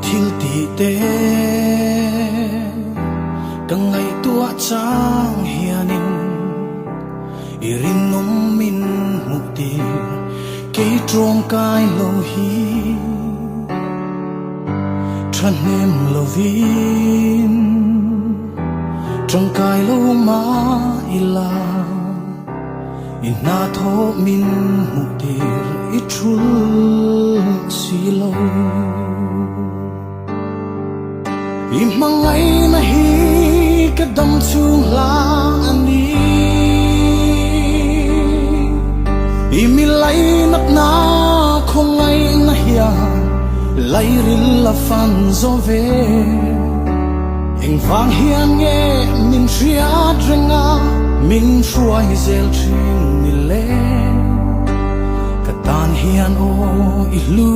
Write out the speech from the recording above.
thil ti te ka ngai tua chang hianin irin nom min mukti ke trong kai lo hi tran nem lovin trong kai lo ma ila ina tho min muktir itrul silo imangai na hi kadam chung la ani imilai nak na khong ngai na hiya lai ril la fan zo ve eng vang hian nge min ria drenga min shuai zel thin ni le katan hian o ilu